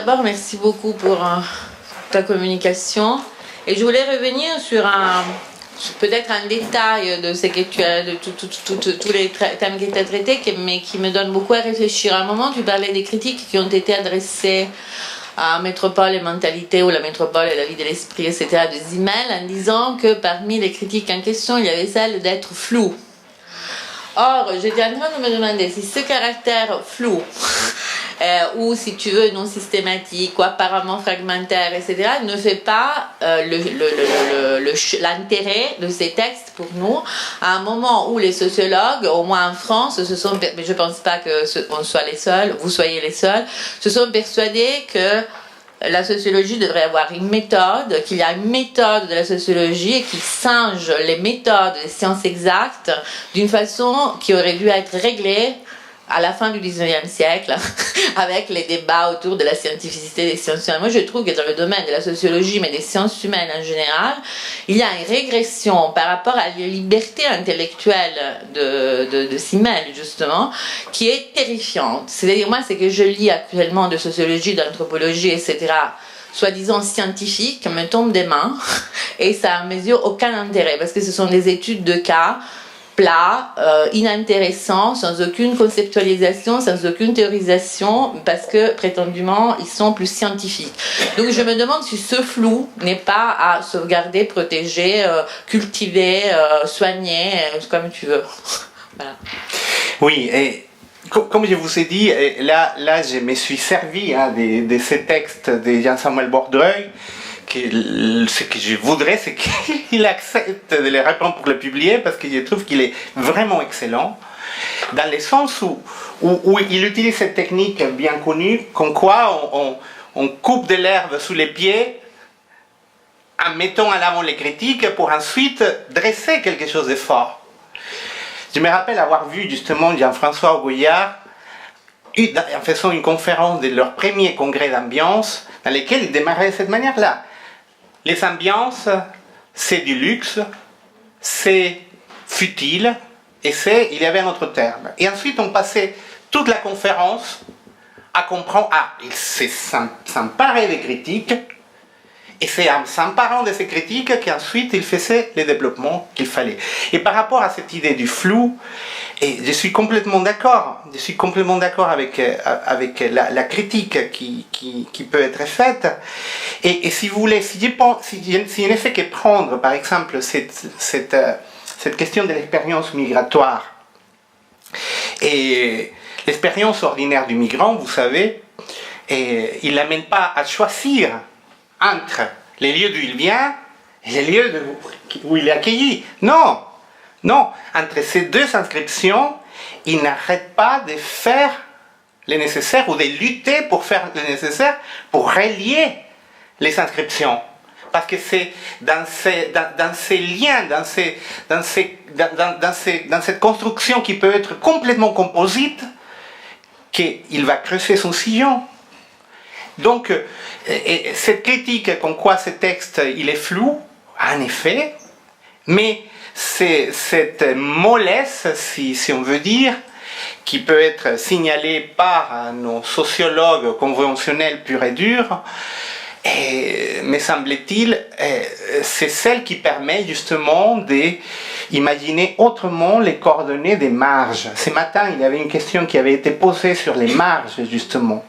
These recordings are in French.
d'abord, merci beaucoup pour ta communication. Et je voulais revenir sur peut-être un détail de ce que tu as, de tous les thèmes qui étaient traités, mais qui me donne beaucoup à réfléchir. À un moment, tu parlais des critiques qui ont été adressées à Métropole et Mentalité, ou la Métropole et la vie de l'esprit, etc., de Simmel, en disant que parmi les critiques en question, il y avait celle d'être flou. Or, j'étais en train de me demander si ce caractère flou, ou si tu veux non systématique, ou apparemment fragmentaire, etc., ne fait pas l'intérêt de ces textes pour nous, à un moment où les sociologues, au moins en France, mais je ne pense pas qu'on soit les seuls, vous soyez les seuls, se sont persuadés que la sociologie devrait avoir une méthode, qu'il y a une méthode de la sociologie et qu'il singe les méthodes des sciences exactes d'une façon qui aurait dû être réglée à la fin du 19e siècle, avec les débats autour de la scientificité des sciences humaines. Moi, je trouve que dans le domaine de la sociologie, mais des sciences humaines en général, il y a une régression par rapport à la liberté intellectuelle de Simmel, justement, qui est terrifiante. C'est-à-dire, moi, c'est que je lis actuellement de sociologie, d'anthropologie, etc., soi-disant scientifique, me tombe des mains, et ça à mes yeux aucun intérêt, parce que ce sont des études de cas plats, inintéressants, sans aucune conceptualisation, sans aucune théorisation, parce que prétendument ils sont plus scientifiques. Donc je me demande si ce flou n'est pas à sauvegarder, protéger, cultiver, soigner, comme tu veux. Voilà. Oui, et comme je vous ai dit, là je me suis servi de ces textes de Jean-Samuel Bordreuil. Ce que je voudrais, c'est qu'il accepte de les reprendre pour les publier, parce que je trouve qu'il est vraiment excellent, dans le sens où il utilise cette technique bien connue, comme quoi on coupe de l'herbe sous les pieds en mettant en avant les critiques pour ensuite dresser quelque chose de fort. Je me rappelle avoir vu justement Jean-François Augoyard en faisant une conférence de leur premier congrès d'ambiance, dans lequel il démarrait de cette manière-là. Les ambiances, c'est du luxe, c'est futile, et il y avait un autre terme. Et ensuite, on passait toute la conférence à comprendre, il s'emparait des critiques, et c'est en s'emparant de ces critiques qu'ensuite il faisait les développements qu'il fallait. Et par rapport à cette idée du flou, et je suis complètement d'accord avec la critique qui peut être faite. Et si vous voulez, si je ne fais que prendre par exemple cette question de l'expérience migratoire, et l'expérience ordinaire du migrant, vous savez, il ne l'amène pas à choisir entre les lieux d'où il vient et les lieux où il est accueilli. Non, entre ces deux inscriptions, il n'arrête pas de faire le nécessaire ou de lutter pour faire le nécessaire pour relier les inscriptions. Parce que c'est dans ces liens, dans cette construction qui peut être complètement composite, qu'il va creuser son sillon. Donc, cette critique comme quoi ce texte il est flou, en effet, mais c'est cette mollesse, si on veut dire, qui peut être signalée par nos sociologues conventionnels purs et durs, et, me semble-t-il, c'est celle qui permet justement d'imaginer autrement les coordonnées des marges. Ce matin, il y avait une question qui avait été posée sur les marges, justement.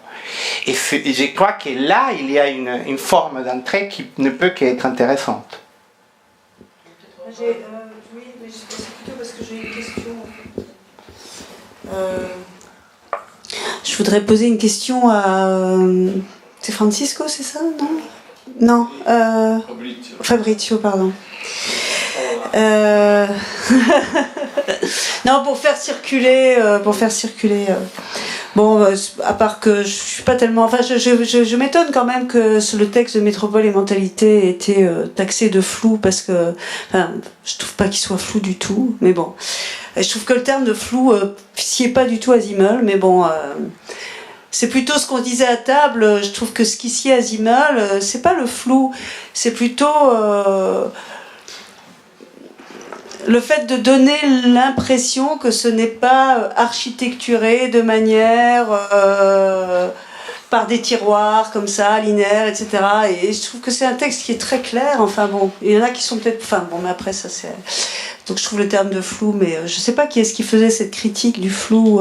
Et je crois que là, il y a une forme d'entrée qui ne peut qu'être intéressante. Oui, mais c'est plutôt parce que j'ai une question. Je voudrais poser une question à... C'est Francisco, c'est ça? Non, Fabrizio, pardon. Non, pour faire circuler... Bon, à part que je suis pas tellement... Enfin, je m'étonne quand même que le texte de Métropole et Mentalité ait été taxé de flou, parce que... Enfin, je trouve pas qu'il soit flou du tout, mais bon. Je trouve que le terme de flou sied pas du tout à Simmel, mais bon... c'est plutôt ce qu'on disait à table. Je trouve que ce qui sied à Simmel, c'est pas le flou, c'est plutôt... le fait de donner l'impression que ce n'est pas architecturé de manière par des tiroirs comme ça, linéaires, etc. Et je trouve que c'est un texte qui est très clair. Enfin bon, il y en a qui sont peut-être... Enfin bon, mais après ça c'est... Donc je trouve le terme de flou, mais je sais pas qui est-ce qui faisait cette critique du flou.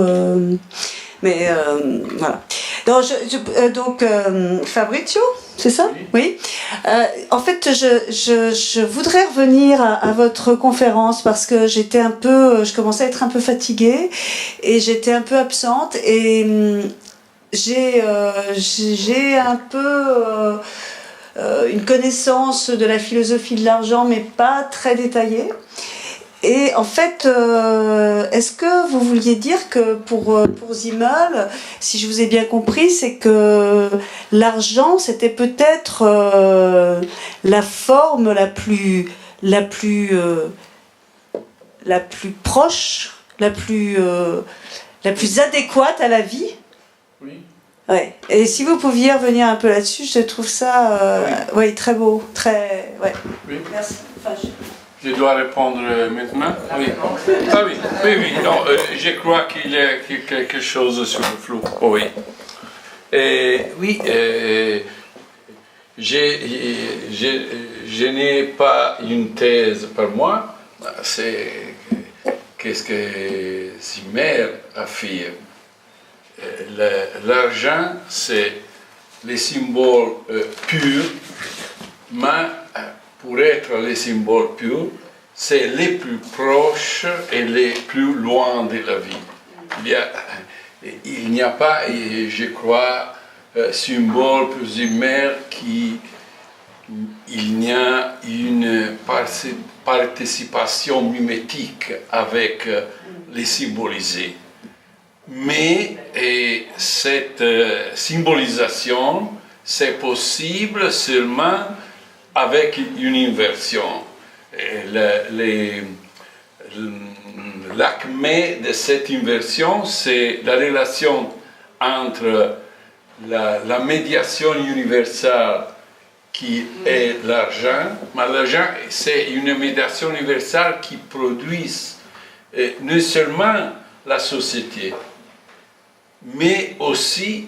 Mais voilà. Donc, Fabrizio, c'est ça? Oui. En fait, je voudrais revenir à votre conférence parce que je commençais à être un peu fatiguée et j'étais un peu absente et j'ai un peu une connaissance de la philosophie de l'argent, mais pas très détaillée. Et en fait, est-ce que vous vouliez dire que pour Zimmel, si je vous ai bien compris, c'est que l'argent, c'était peut-être la forme la plus proche, la plus adéquate à la vie? Oui. Ouais. Et si vous pouviez revenir un peu là-dessus, je trouve ça oui, très beau, très... Ouais. Oui. Merci. Enfin, Je dois répondre maintenant? Oui. Ah oui, oui, oui. Non, je crois qu'il y a quelque chose sur le flou. Oh, oui. Oui, je n'ai pas une thèse par moi. C'est qu'est-ce que Zimmel affirme. L'argent, c'est les symboles purs, mais pour être les symboles purs, c'est les plus proches et les plus loin de la vie. Il n'y a pas, je crois, symbole pour Zimmel il n'y a une participation mimétique avec les symbolisés. Mais cette symbolisation, c'est possible seulement avec une inversion. L'acmé de cette inversion, c'est la relation entre la médiation universelle qui est l'argent, mais l'argent, c'est une médiation universelle qui produit non seulement la société, mais aussi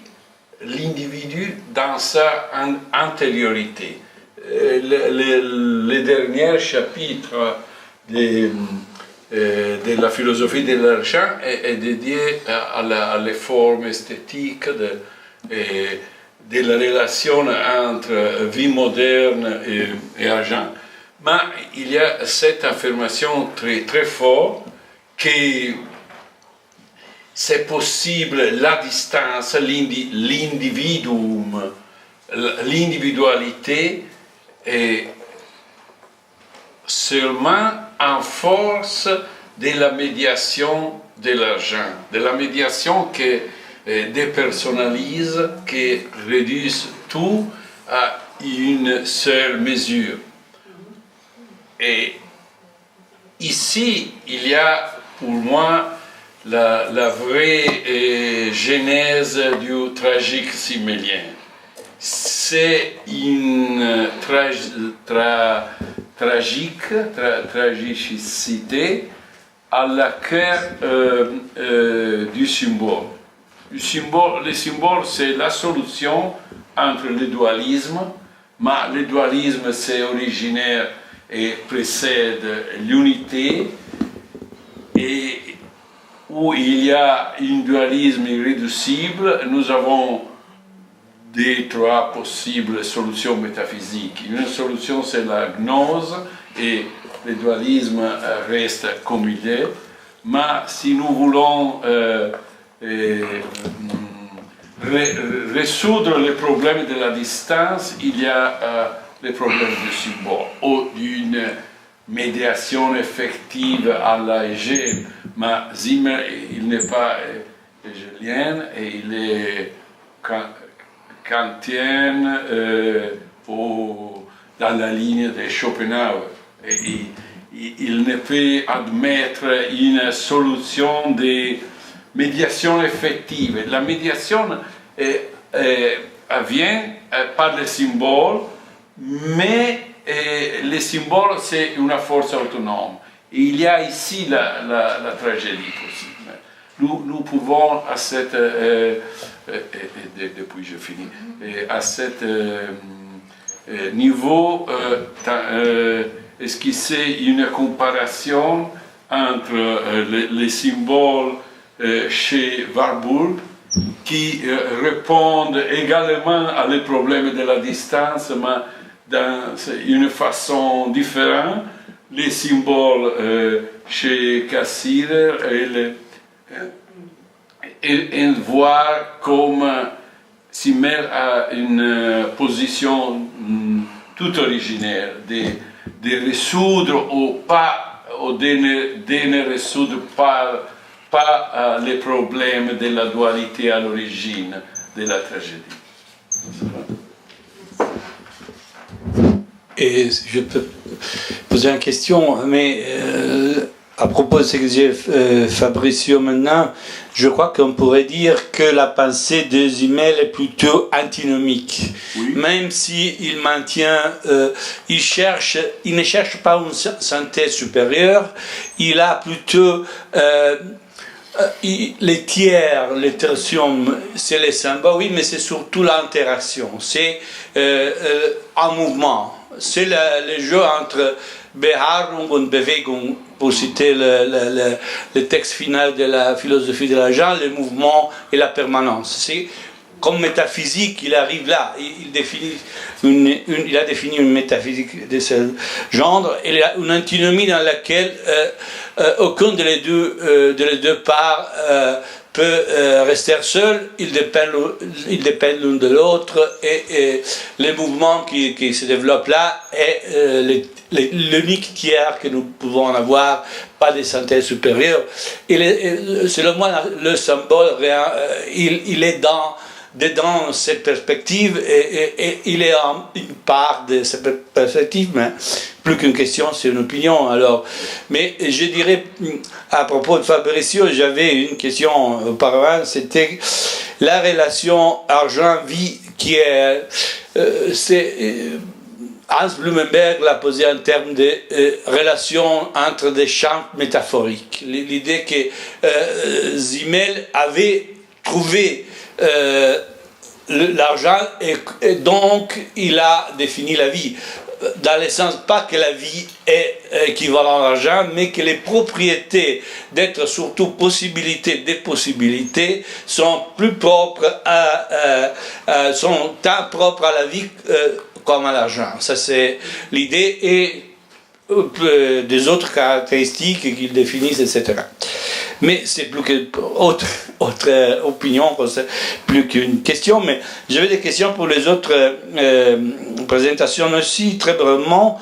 l'individu dans sa antériorité. Le dernier chapitre de la philosophie de l'argent est dédié à les formes esthétiques de la relation entre vie moderne et argent. Mais il y a cette affirmation très, très forte que c'est possible la distance, l'individuum, l'individualité est seulement en force de la médiation de l'argent, de la médiation qui dépersonnalise, qui réduit tout à une seule mesure. Et ici, il y a pour moi la vraie genèse du tragique zimmélien. C'est une tragicité à la cœur du symbole. Le symbole, c'est la solution entre le dualisme, mais le dualisme, c'est originaire et précède l'unité, et où il y a un dualisme irréducible, nous avons trois possibles solutions métaphysiques. Une solution, c'est la gnose, et le dualisme reste comme il est. Mais si nous voulons résoudre le problème de la distance, il y a le problème du symbole, ou d'une médiation effective à la Hégel. Mais Zimmel, il n'est pas hegelien, et il est kantien dans la ligne de Schopenhauer. Et il ne peut admettre une solution de médiation effective. La médiation vient par les symboles, mais les symboles, c'est une force autonome. Et il y a ici la tragédie possible. nous pouvons à cette depuis je finis à cet niveau esquisser une comparaison entre les symboles chez Warburg qui répondent également à les problèmes de la distance, mais dans une façon différente. Les symboles chez Cassirer et voir comme Simmel a une position toute originaire de résoudre ou pas, ou de ne résoudre pas les problèmes de la dualité à l'origine de la tragédie. Et je peux poser une question, mais à propos de ce que dit Fabrizio maintenant, je crois qu'on pourrait dire que la pensée de Simmel est plutôt antinomique. Oui. Même s'il maintient, il ne cherche pas une synthèse supérieure, il a plutôt les tiers, les tertiums, c'est les symboles, oui, mais c'est surtout l'interaction, c'est un mouvement. C'est le jeu entre Beharrung und Bewegung, pour citer le texte final de la philosophie de l'argent, le mouvement et la permanence. C'est comme métaphysique, il arrive là, il a défini une métaphysique de ce genre, et il a une antinomie dans laquelle aucun des deux parts peut rester seul, ils dépendent l'un de l'autre, et le mouvement qui se développe là est l'unique tiers que nous pouvons avoir, pas des synthèses supérieures. Selon moi, le symbole, il est dedans cette perspective, et il est une part de cette perspective, mais plus qu'une question, c'est une opinion. Alors, mais je dirais, à propos de Fabrizio, j'avais une question auparavant, c'était la relation argent-vie qui est... Hans Blumenberg l'a posé en termes de relation entre des champs métaphoriques. L'idée que Simmel avait trouvé l'argent et donc il a défini la vie. Dans le sens pas que la vie est équivalente à l'argent, mais que les propriétés d'être surtout possibilités des possibilités sont plus propres sont tant propres à la vie comme à l'argent. Ça c'est l'idée, et des autres caractéristiques qu'ils définissent, etc. Mais c'est plus que autre opinion, plus qu'une question. Mais j'avais des questions pour les autres présentations aussi, très brièvement,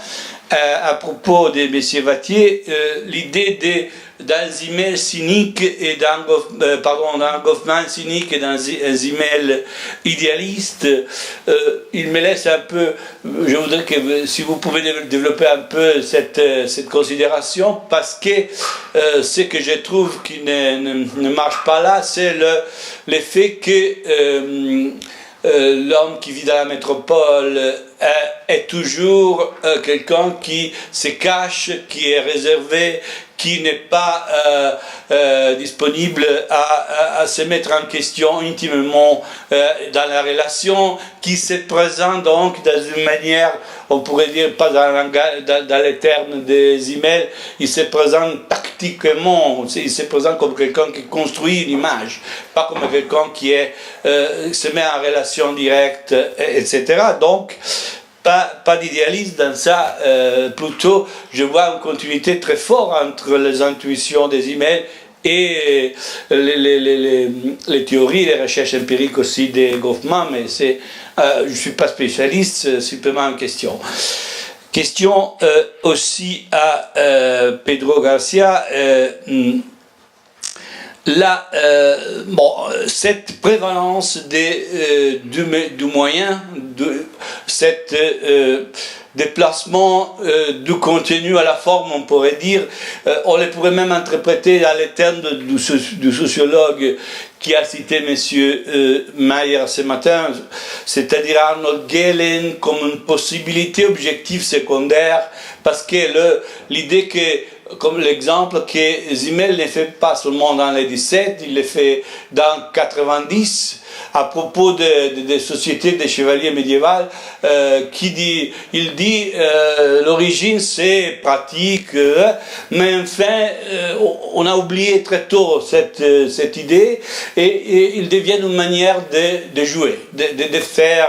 à propos de M. Vattier, l'idée d'un Simmel cynique et d'un Goffman cynique et d'un Simmel idéaliste, il me laisse un peu. Je voudrais que si vous pouvez développer un peu cette considération, parce que ce que je trouve qui ne marche pas là, c'est le fait que l'homme qui vit dans la métropole est toujours quelqu'un qui se cache, qui est réservé, qui n'est pas disponible à se mettre en question intimement dans la relation, qui se présente donc dans une manière, on pourrait dire, pas dans les termes de Simmel, il se présente tactiquement, il se présente comme quelqu'un qui construit une image, pas comme quelqu'un qui se met en relation directe, etc. Donc, pas d'idéalisme dans ça, plutôt je vois une continuité très forte entre les intuitions des Simmel et les théories, les recherches empiriques aussi de Goffman, mais je ne suis pas spécialiste, c'est simplement une question. Question aussi à Pedro Garcia. Cette prévalence du moyen, cet déplacement du contenu à la forme, on pourrait dire, on les pourrait même interpréter à les termes du sociologue qui a cité M. Mayer ce matin, c'est-à-dire Arnold Gehlen, comme une possibilité objective secondaire, parce que l'idée que comme l'exemple que Simmel ne fait pas seulement dans les 17, il le fait dans 90, à propos des sociétés des chevaliers médiévales, il dit l'origine c'est pratique, mais enfin on a oublié très tôt cette idée, et il devient une manière de jouer, de faire,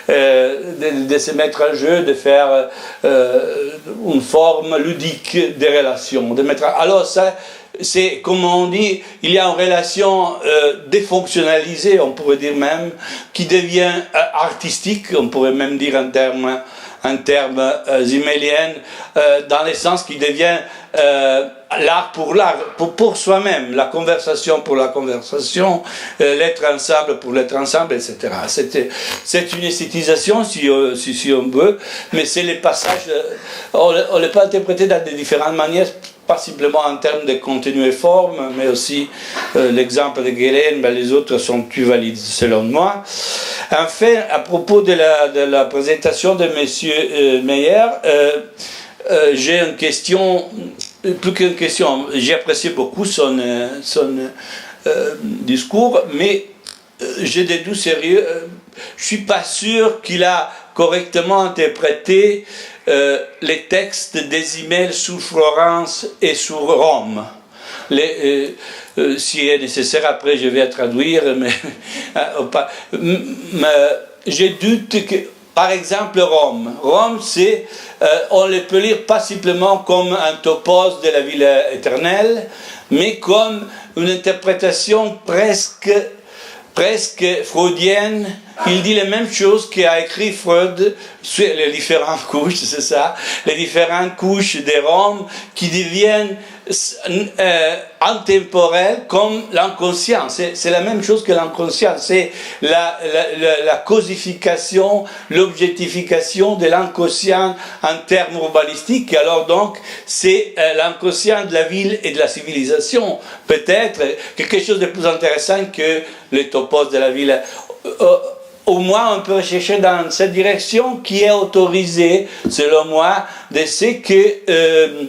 de se mettre en jeu, de faire une forme ludique des relations. Alors ça, c'est comme on dit, il y a une relation défonctionnalisée, on pourrait dire même, qui devient artistique, on pourrait même dire en termes zimméliens, dans le sens qui devient l'art pour soi-même, la conversation pour la conversation, l'être ensemble pour l'être ensemble, etc. C'est une esthétisation, si on veut, mais c'est les passages, on ne peut interpréter de différentes manières, pas simplement en termes de contenu et forme, mais aussi l'exemple de Guélen, ben les autres sont plus valides selon moi. Enfin, à propos de la présentation de M. Meyer, j'ai une question, plus qu'une question, j'ai apprécié beaucoup son discours, mais j'ai des doutes sérieux. Je ne suis pas sûr qu'il a correctement interprété les textes des emails sur Florence et sur Rome. Si est nécessaire, après je vais traduire, mais j'ai doute que, par exemple, Rome, c'est, on le peut lire pas simplement comme un topos de la ville éternelle, mais comme une interprétation presque freudienne. Il dit les mêmes choses qu'a écrit Freud sur les différentes couches, c'est ça, les différentes couches de Rome qui deviennent intemporelles comme l'inconscient. C'est la même chose que l'inconscient, c'est la cosification, l'objectification de l'inconscient en termes urbanistiques. Alors donc, c'est l'inconscient de la ville et de la civilisation. Peut-être quelque chose de plus intéressant que les topos de la ville. Au moins, on peut chercher dans cette direction qui est autorisée, selon moi, de ce que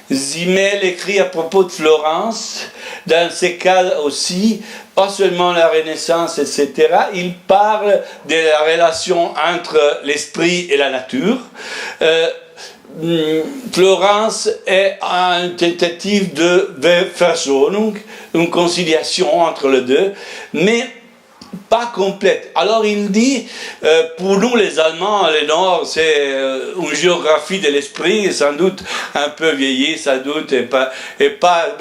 Simmel écrit à propos de Florence. Dans ces cas aussi, pas seulement la Renaissance, etc. Il parle de la relation entre l'esprit et la nature. Florence est une tentative de Versöhnung, une conciliation entre les deux, mais pas complète. Alors il dit, pour nous les Allemands, le Nord, c'est une géographie de l'esprit, sans doute un peu vieillie, sans doute, et pas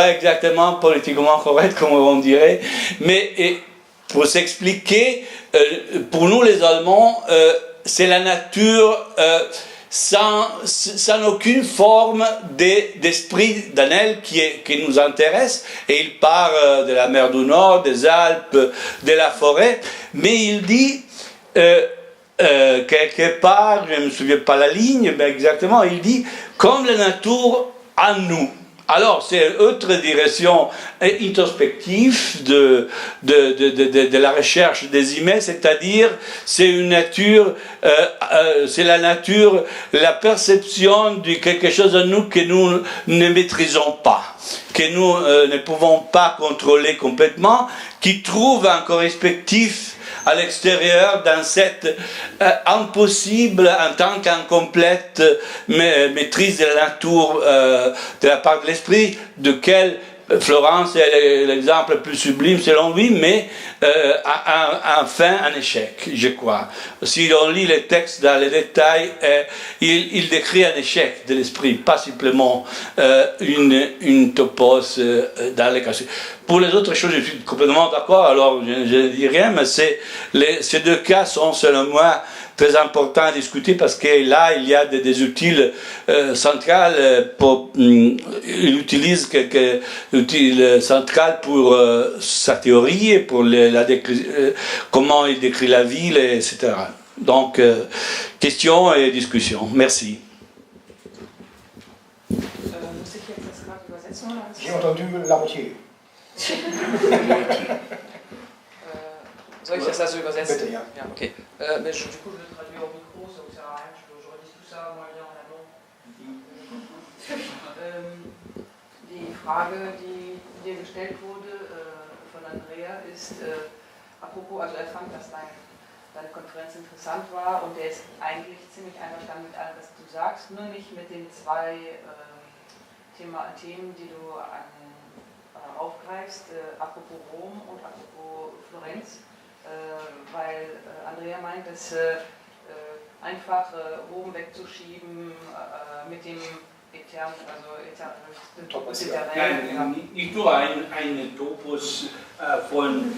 exactement politiquement correct, comme on dirait, mais pour s'expliquer, pour nous les Allemands, c'est la nature sans aucune forme d'esprit d'Anel qui nous intéresse, et il parle de la mer du Nord, des Alpes, de la forêt, mais il dit quelque part, je ne me souviens pas la ligne, mais exactement, il dit comme la nature en nous. Alors, c'est une autre direction introspective de la recherche des emails, c'est-à-dire c'est une nature, c'est la nature, la perception de quelque chose en nous que nous ne maîtrisons pas, que nous ne pouvons pas contrôler complètement, qui trouve un correspectif à l'extérieur dans cette impossible en tant qu'incomplète maîtrise de la nature de la part de l'esprit, duquel Florence est l'exemple le plus sublime selon lui, mais enfin un échec, je crois. Si on lit les textes dans les détails, il décrit un échec de l'esprit, pas simplement une topos dans les cas. Pour les autres choses, je suis complètement d'accord, alors je ne dis rien, mais ces deux cas sont selon moi très important à discuter, parce que là il y a des outils centrales il utilise quelques outils centrales pour sa théorie et pour comment il décrit la ville, etc. Donc questions et discussions. Merci. J'ai entendu la moitié. Soll ich das also übersetzen? Bitte, ja. Ja, okay. Mais du coup, je le traduis au micro, ça vous sert à rien, je redis tout ça, moi, bien en amont. Frage, die dir gestellt wurde von Andrea, ist, apropos, also er fand, dass deine Konferenz interessant war und der ist eigentlich ziemlich einverstanden mit allem, was du sagst, nur nicht mit den zwei Themen, die du aufgreifst, apropos Rom und apropos Florenz, weil Andrea meint, dass einfach Rom wegzuschieben mit dem Nein, nicht nur ein Topos von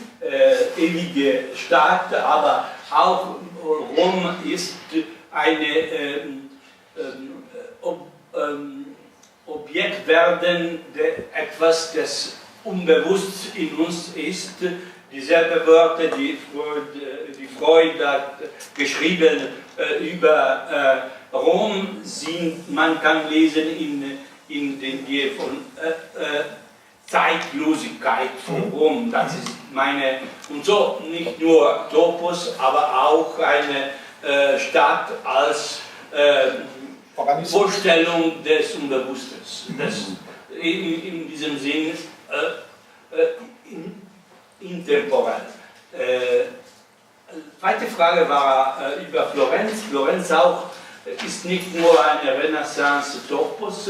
ewige Stadt, aber auch Rom ist eine Objekt werden, etwas, das unbewusst in uns ist. Dieselbe Wörter, die Freud hat geschrieben über Rom, man kann lesen in den Idee von Zeitlosigkeit von Rom. Das ist meine, und so nicht nur Topos, aber auch eine Stadt als Vorstellung des Unbewussten. Das in diesem Sinn intemporell. Zweite Frage war über Florenz. Florenz auch ist nicht nur eine Renaissance-Topos,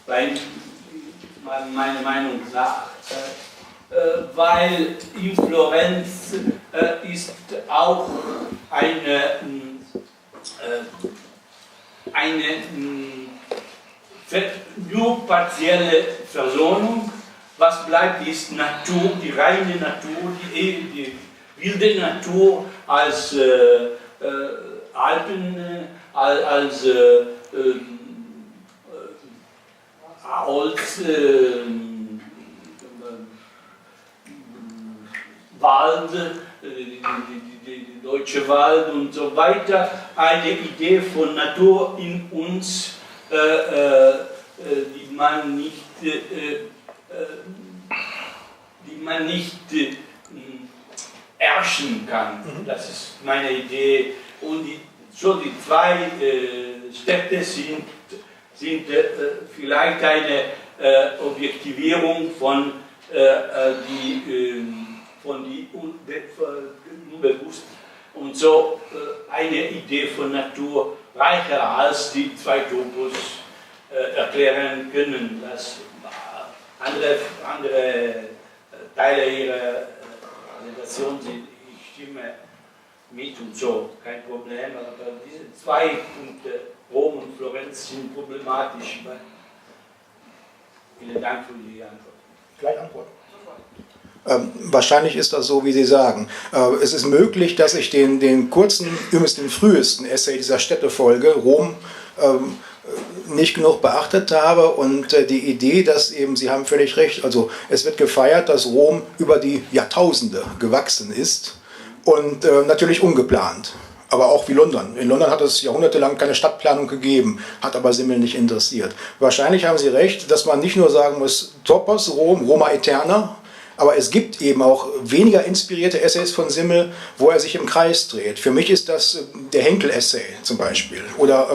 meiner Meinung nach, weil in Florenz ist auch eine nur partielle Versöhnung. Was bleibt, ist Natur, die reine Natur, die wilde Natur als Alpen, als Holz, Wald, die deutsche Wald und so weiter, eine Idee von Natur in uns, die man nicht herrschen kann. Das ist meine Idee. Und die zwei Städte sind vielleicht eine Objektivierung von die Unbewusst und so eine Idee von Natur reicher als die zwei Topos erklären können, dass andere Teile ihrer Organisation sind. Ich stimme mit und so, kein Problem, aber diese zwei Punkte, Rom und Florenz, sind problematisch. Vielen Dank für die Antwort. Gleich Antwort. Wahrscheinlich ist das so, wie Sie sagen. Es ist möglich, dass ich den kurzen, übrigens den frühesten Essay dieser Städtefolge, Rom, nicht genug beachtet habe und die Idee, dass eben, Sie haben völlig recht, also es wird gefeiert, dass Rom über die Jahrtausende gewachsen ist und natürlich ungeplant. Aber auch wie London. In London hat es jahrhundertelang keine Stadtplanung gegeben, hat aber Simmel nicht interessiert. Wahrscheinlich haben Sie recht, dass man nicht nur sagen muss, Topos, Rom, Roma Eterna, aber es gibt eben auch weniger inspirierte Essays von Simmel, wo er sich im Kreis dreht. Für mich ist das der Henkel-Essay zum Beispiel oder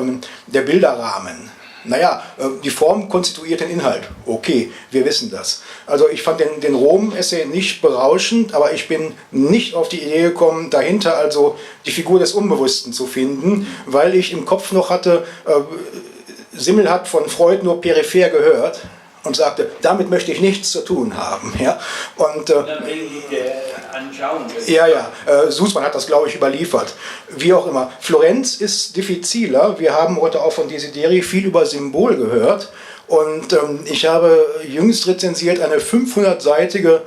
der Bilderrahmen. Naja, die Form konstituiert den Inhalt. Okay, wir wissen das. Also ich fand den Rom-Essay nicht berauschend, aber ich bin nicht auf die Idee gekommen, dahinter also die Figur des Unbewussten zu finden, weil ich im Kopf noch hatte, Simmel hat von Freud nur peripher gehört und sagte, damit möchte ich nichts zu tun haben. Ja? Und, Sussman hat das, glaube ich, überliefert. Wie auch immer. Florenz ist diffiziler. Wir haben heute auch von Desideri viel über Symbol gehört. Und ich habe jüngst rezensiert eine 500-seitige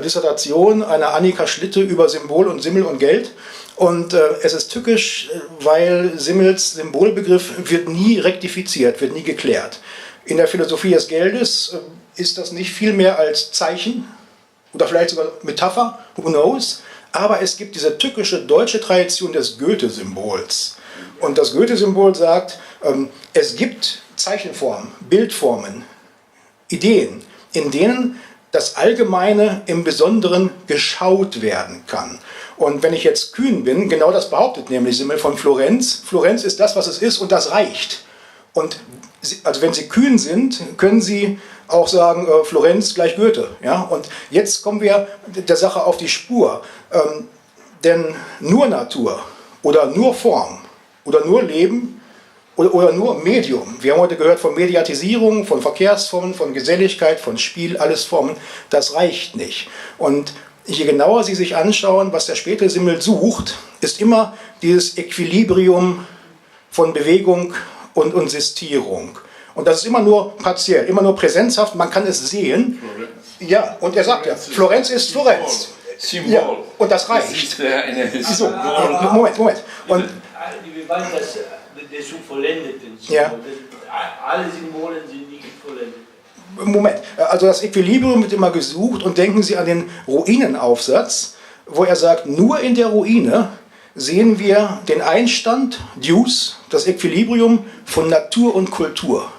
Dissertation einer Annika Schlitte über Symbol und Simmel und Geld. Und es ist tückisch, weil Simmels Symbolbegriff wird nie rektifiziert, wird nie geklärt. In der Philosophie des Geldes ist das nicht viel mehr als Zeichen oder vielleicht sogar Metapher, who knows. Aber es gibt diese tückische deutsche Tradition des Goethe-Symbols. Und das Goethe-Symbol sagt, es gibt Zeichenformen, Bildformen, Ideen, in denen das Allgemeine im Besonderen geschaut werden kann. Und wenn ich jetzt kühn bin, genau das behauptet nämlich Simmel von Florenz. Florenz ist das, was es ist und das reicht. Und also wenn Sie kühn sind, können Sie auch sagen, Florenz gleich Goethe. Ja? Und jetzt kommen wir der Sache auf die Spur. Denn nur Natur oder nur Form oder nur Leben oder nur Medium, wir haben heute gehört von Mediatisierung, von Verkehrsformen, von Geselligkeit, von Spiel, alles Formen, das reicht nicht. Und je genauer Sie sich anschauen, was der späte Simmel sucht, ist immer dieses Equilibrium von Bewegung und Sistierung. Und das ist immer nur partiell, immer nur präsenzhaft, man kann es sehen. Florenz. Ja, und er sagt ja, Florenz ist Florenz. Symbol. Ja, und das reicht. Das ist eine So, Symbol. Moment. Und Wir meinen das des Unvollendeten. Ja. Alle Symbole sind nicht vollendet. Moment, also das Equilibrium wird immer gesucht und denken Sie an den Ruinenaufsatz, wo er sagt, nur in der Ruine sehen wir den Einstand, Deuce, das Equilibrium von Natur und Kultur.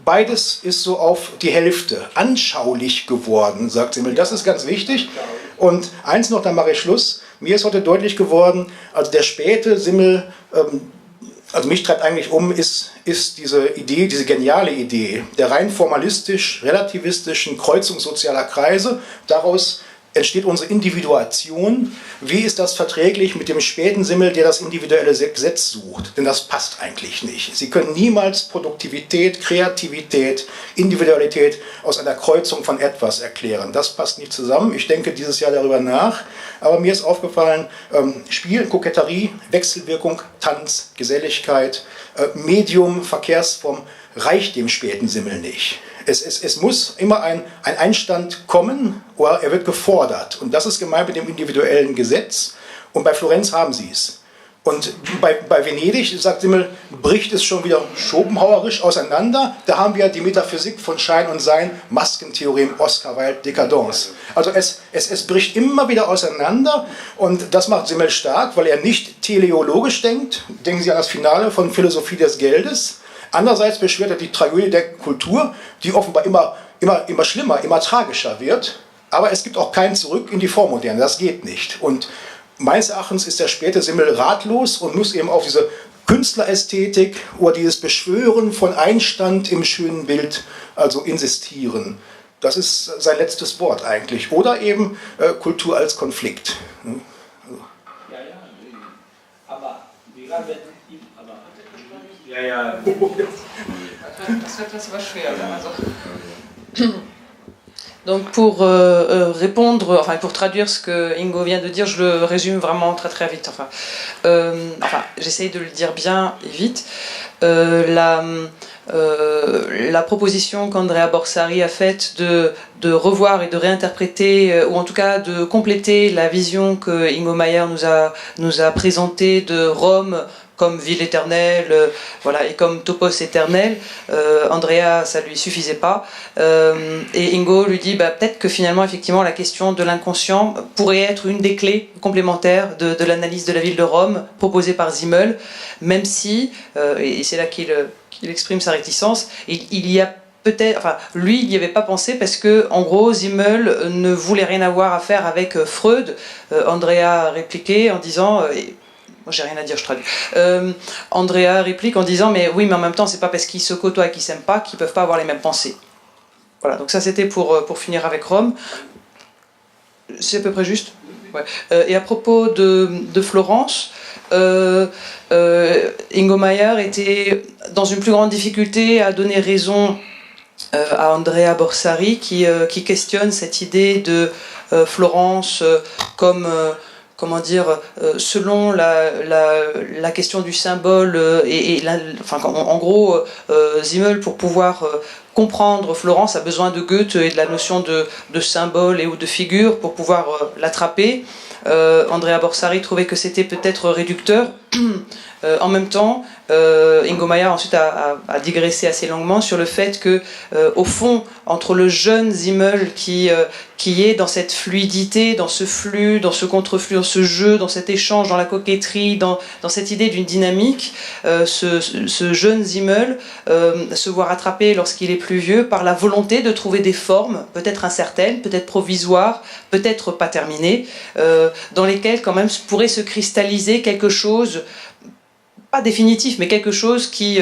Beides ist so auf die Hälfte anschaulich geworden, sagt Simmel. Das ist ganz wichtig. Und eins noch, dann mache ich Schluss. Mir ist heute deutlich geworden, also der späte Simmel, also mich treibt eigentlich um, ist diese Idee, diese geniale Idee der rein formalistisch-relativistischen Kreuzung sozialer Kreise. Daraus entsteht unsere Individuation. Wie ist das verträglich mit dem späten Simmel, der das individuelle Gesetz sucht? Denn das passt eigentlich nicht. Sie können niemals Produktivität, Kreativität, Individualität aus einer Kreuzung von etwas erklären. Das passt nicht zusammen. Ich denke dieses Jahr darüber nach. Aber mir ist aufgefallen, Spiel, Koketterie, Wechselwirkung, Tanz, Geselligkeit, Medium, Verkehrsform reicht dem späten Simmel nicht. Es muss immer ein Einstand kommen, oder er wird gefordert. Und das ist gemeint mit dem individuellen Gesetz. Und bei Florenz haben sie es. Und bei Venedig, sagt Simmel, bricht es schon wieder schopenhauerisch auseinander. Da haben wir die Metaphysik von Schein und Sein, Maskentheorem, Oscar Wilde, Décadence. Also es bricht immer wieder auseinander und das macht Simmel stark, weil er nicht teleologisch denkt. Denken Sie an das Finale von Philosophie des Geldes. Andererseits beschwert er die Tragödie der Kultur, die offenbar immer schlimmer, immer tragischer wird. Aber es gibt auch kein Zurück in die Vormoderne, das geht nicht. Und meines Erachtens ist der späte Simmel ratlos und muss eben auf diese Künstlerästhetik oder dieses Beschwören von Einstand im schönen Bild also insistieren. Das ist sein letztes Wort eigentlich. Oder eben Kultur als Konflikt. Ja, aber wir haben Donc pour répondre, enfin pour traduire ce que Ingo vient de dire, je le résume vraiment très très vite. J'essaye de le dire bien et vite. La proposition qu'Andrea Borsari a faite de revoir et de réinterpréter, ou en tout cas de compléter la vision que Ingo Maier nous a présentée de Rome comme ville éternelle, voilà, et comme topos éternel, Andrea, ça lui suffisait pas. Et Ingo lui dit peut-être que finalement, effectivement, la question de l'inconscient pourrait être une des clés complémentaires de l'analyse de la ville de Rome proposée par Simmel, même si, et c'est là qu'il exprime sa réticence, il y a peut-être, enfin, lui, il n'y avait pas pensé parce que, en gros, Simmel ne voulait rien avoir à faire avec Freud. Andrea a répliqué en disant. Moi, j'ai rien à dire, je traduis. Andrea réplique en disant mais oui, mais en même temps, c'est pas parce qu'ils se côtoient et qu'ils s'aiment pas qu'ils peuvent pas avoir les mêmes pensées. Voilà, donc ça c'était pour finir avec Rome. C'est à peu près juste. Ouais. Et à propos de Florence, Ingo Maier était dans une plus grande difficulté à donner raison à Andrea Borsari qui questionne cette idée de Florence comme comment dire, selon la question du symbole en gros, Simmel, pour pouvoir comprendre Florence, a besoin de Goethe et de la notion de symbole et ou de figure pour pouvoir l'attraper. Andrea Borsari trouvait que c'était peut-être réducteur. En même temps, Ingo Maier ensuite a digressé assez longuement sur le fait que, au fond, entre le jeune Simmel qui est dans cette fluidité, dans ce flux, dans ce contre-flux, dans ce jeu, dans cet échange, dans la coquetterie, dans cette idée d'une dynamique, ce jeune Simmel se voit rattrapé lorsqu'il est plus vieux par la volonté de trouver des formes, peut-être incertaines, peut-être provisoires, peut-être pas terminées, dans lesquelles quand même pourrait se cristalliser quelque chose pas définitif, mais quelque chose qui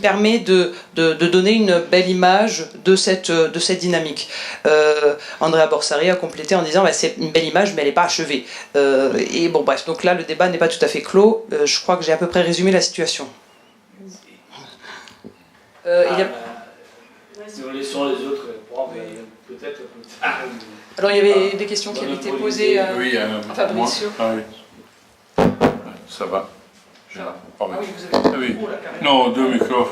permet de donner une belle image de cette dynamique. Andrea Borsari a complété en disant bah, c'est une belle image, mais elle n'est pas achevée. Et bon, bref, donc là, le débat n'est pas tout à fait clos. Je crois que j'ai à peu près résumé la situation. Nous laissons les autres répondre, mais peut-être. Alors, il y avait des questions qui avaient été posées à Fabrizio. Ah oui. Ça va. Ah oui, vous avez... Ah oui. Non, deux micros.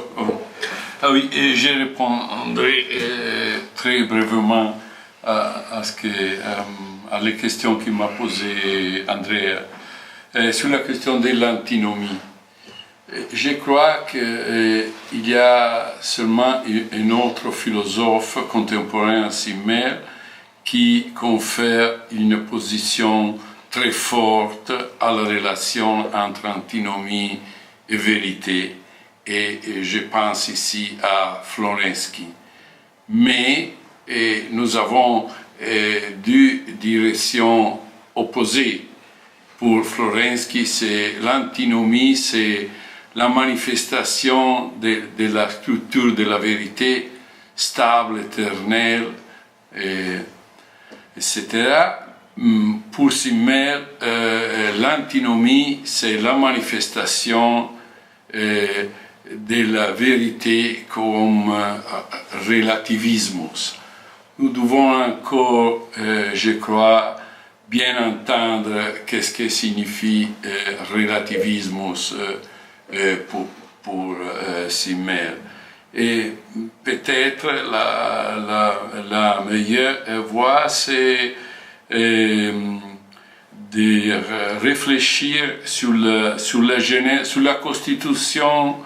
Ah oui, et je répondrai très brièvement à les questions qu'il m'a posées Andrea. Sur la question de l'antinomie. Je crois qu'il y a seulement un autre philosophe contemporain à Simmel qui confère une position très forte à la relation entre antinomie et vérité. Et je pense ici à Florensky. Mais nous avons deux directions opposées. Pour Florensky, c'est l'antinomie, c'est la manifestation de la structure de la vérité stable, éternelle, etc. Pour Simmel, l'antinomie, c'est la manifestation de la vérité comme relativisme. Nous devons encore, je crois, bien entendre qu'est-ce que signifie relativisme pour Simmel. Et peut-être la meilleure voie, c'est de réfléchir sur la constitution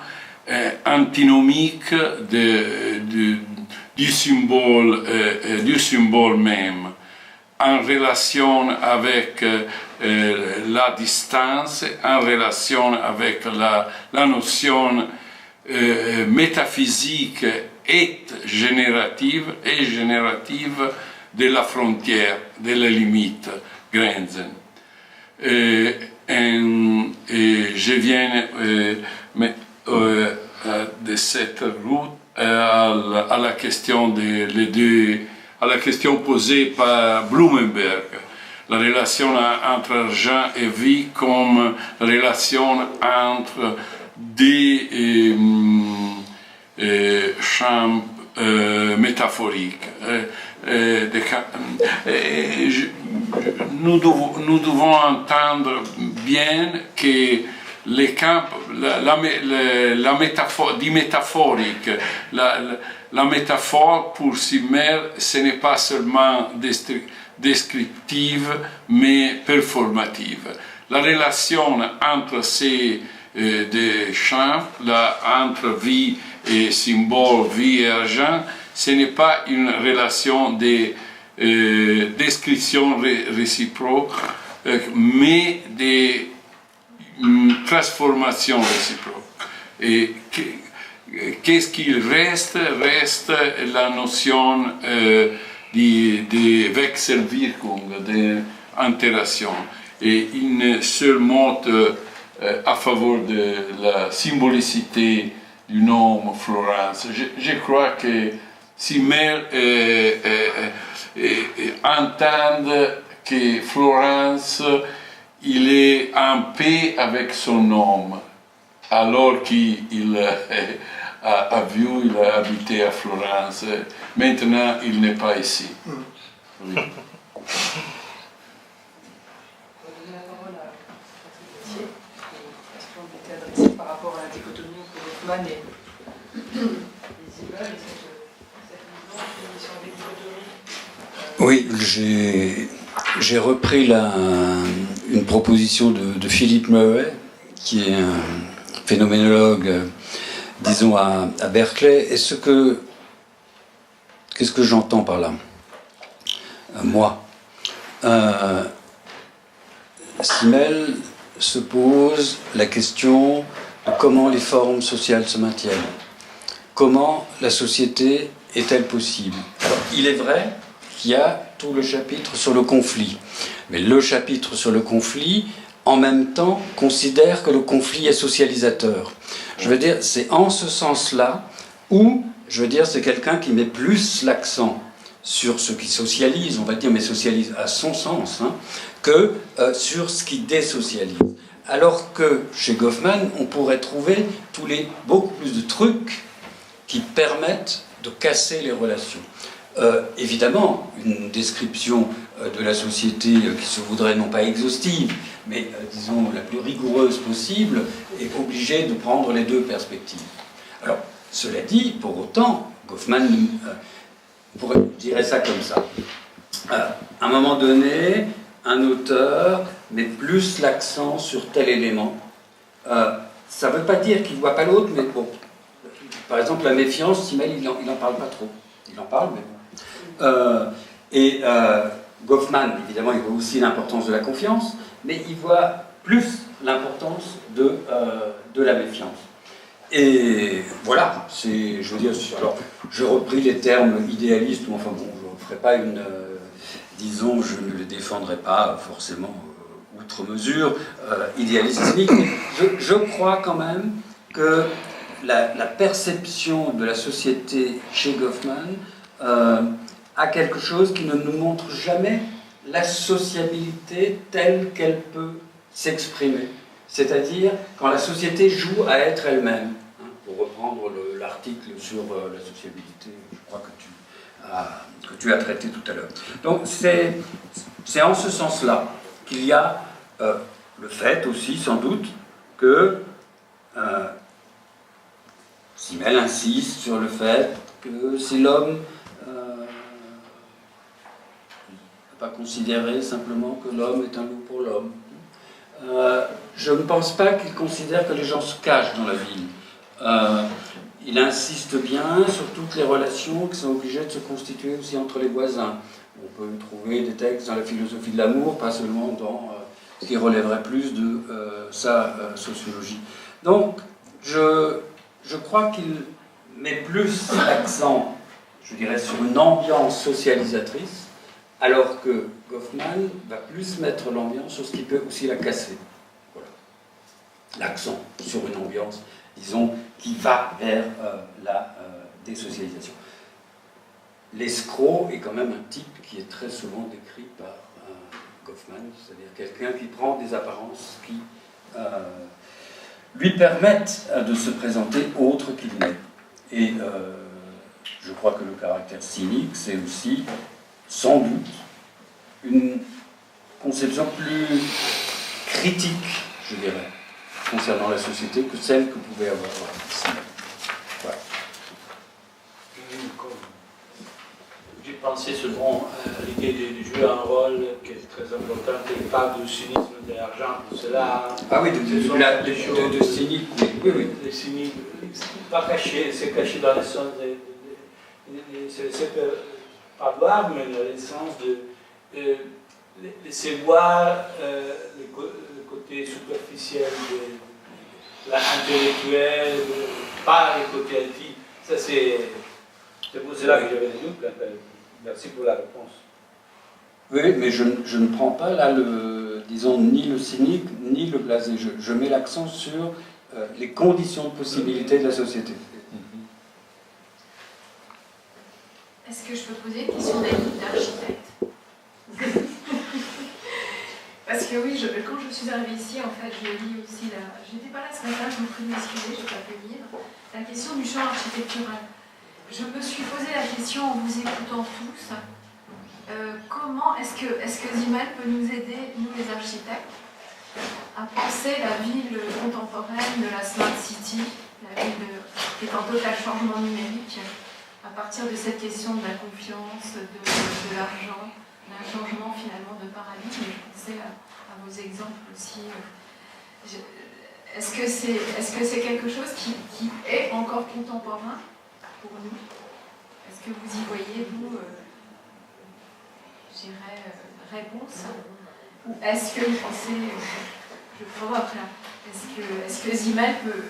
antinomique du symbole même, en relation avec la distance, en relation avec la notion métaphysique et générative de la frontière, de la limite, Grenzen. Et je viens de cette route à la question à la question posée par Blumenberg, la relation entre argent et vie comme relation entre des champs métaphoriques. Nous devons entendre bien que les camps, la métaphore, du métaphorique, la métaphore pour Simmel, ce n'est pas seulement descriptive, mais performative. La relation entre ces deux champs, entre vie et symbole, vie et argent, ce n'est pas une relation de description réciproque, mais une transformation réciproque. Et qu'est-ce qu'il reste? Reste la notion de Wechselwirkung, d'interaction. Et un seul mot à favor de la symbolicité du nom Florence. Je crois que Simmel entend que Florence, il est en paix avec son nom, alors qu'il a habité à Florence. Maintenant, il n'est pas ici. Oui. Par rapport à la dichotomie entre Hoffman et les immeubles, cette vision des dichotomies. Oui, j'ai repris une proposition de Philippe Murray, qui est un phénoménologue, disons, à Berkeley. Et qu'est-ce que j'entends par là? Moi. Simmel se pose la question de comment les formes sociales se maintiennent. Comment la société est-elle possible? Alors, il est vrai qu'il y a tout le chapitre sur le conflit. Mais le chapitre sur le conflit, en même temps, considère que le conflit est socialisateur. Je veux dire, c'est en ce sens-là où, je veux dire, c'est quelqu'un qui met plus l'accent sur ce qui socialise, on va dire, mais socialise à son sens, hein, que sur ce qui désocialise. Alors que chez Goffman, on pourrait trouver beaucoup plus de trucs qui permettent de casser les relations. Évidemment, une description de la société qui se voudrait non pas exhaustive, mais disons la plus rigoureuse possible, est obligée de prendre les deux perspectives. Alors, cela dit, pour autant, Goffman dirait ça comme ça. À un moment donné, un auteur met plus l'accent sur tel élément. Ça ne veut pas dire qu'il ne voit pas l'autre, mais bon. Par exemple, la méfiance, Simmel, il n'en parle pas trop. Il en parle, mais bon. Goffman, évidemment, il voit aussi l'importance de la confiance, mais il voit plus l'importance de la méfiance. Et voilà, je veux dire, alors, j'ai repris les termes idéalistes, ou enfin bon, je ne ferai pas une... disons, je ne les défendrai pas forcément outre mesure, idéaliste cynique, mais je crois quand même que la perception de la société chez Goffman a quelque chose qui ne nous montre jamais la sociabilité telle qu'elle peut s'exprimer. C'est-à-dire quand la société joue à être elle-même. Hein, pour reprendre l'article sur la sociabilité, je crois que tu as traité tout à l'heure. Donc c'est en ce sens-là qu'il y a le fait aussi, sans doute, que Simmel insiste sur le fait que si l'homme ne pas considérer simplement que l'homme est un loup pour l'homme. Je ne pense pas qu'il considère que les gens se cachent dans la ville. Il insiste bien sur toutes les relations qui sont obligées de se constituer aussi entre les voisins. On peut trouver des textes dans la philosophie de l'amour, pas seulement dans ce qui relèverait plus de sa sociologie. Donc, je crois qu'il met plus l'accent, je dirais, sur une ambiance socialisatrice, alors que Goffman va plus mettre l'ambiance sur ce qui peut aussi la casser. Voilà. L'accent sur une ambiance, disons, qui va vers la désocialisation. L'escroc est quand même un type qui est très souvent décrit par Goffman, c'est-à-dire quelqu'un qui prend des apparences qui lui permettent de se présenter autre qu'il n'est. Et je crois que le caractère cynique, c'est aussi, sans doute, une conception plus critique, je dirais, concernant la société que celle que pouvait avoir Simmel. Voilà. J'ai pensé seulement à l'idée de jouer un rôle qui est très important, qui parle du cynisme de l'argent, tout cela. Ah oui, de cynique, oui, oui. Le cynisme, pas caché, c'est caché dans le sens c'est pas voir, mais dans le sens de laisser voir le côté superficiel de l'intellectuel, pas le côté intime. Ça, c'est pour cela que j'avais des doutes. Merci pour la réponse. Oui, mais je ne prends pas là, disons, ni le cynique, ni le blasé. Je mets l'accent sur les conditions de possibilité de la société. Est-ce que je peux poser une question d'architecte? Parce que oui, quand je suis arrivée ici, en fait, je lis aussi j'étais pas là ce matin, je me prie de m'excuser, je n'ai pas pu lire. La question du champ architectural. Je me suis posé la question en vous écoutant tous. Comment est-ce que Simmel peut nous aider, nous les architectes, à penser la ville contemporaine de la Smart City, la ville qui est en total changement numérique, à partir de cette question de la confiance, de l'argent, d'un changement finalement de paradigme. Je pensais à vos exemples aussi. Est-ce que c'est quelque chose qui est encore contemporain pour nous? Est-ce que vous y voyez, vous, je dirais, réponse? Ou est-ce que vous pensez, je provoque là, est-ce que Simmel peut...